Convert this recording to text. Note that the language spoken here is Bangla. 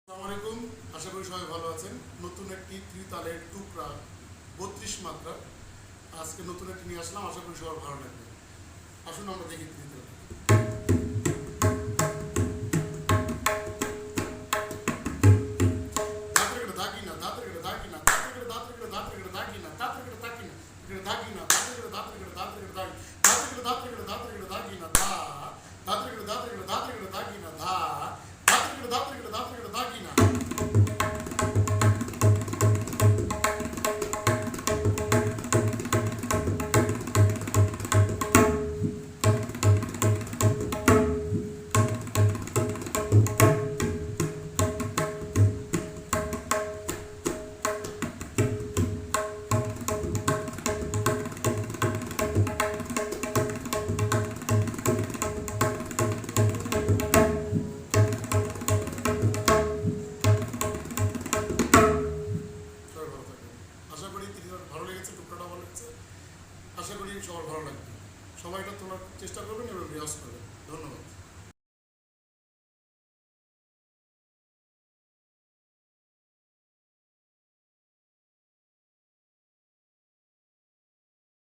আসসালামু আলাইকুম, আশা করি সবাই ভালো আছেন। নতুন একটি ত্রিতালের টুকরা 32 মাত্রা আজকে নতুন একটি নিয়ে আসলাম, আশা করি সবার ভালো লাগবে। আসুন আমরা দেখি ত্রিতাল। আশা করি ভালো লেগেছে, টুকরাটা ভালো লেগেছে। আশা করি সবার ভালো লাগবে। সবাই এটা তোলার চেষ্টা করবেন এবং রিহার্স করবেন। ধন্যবাদ।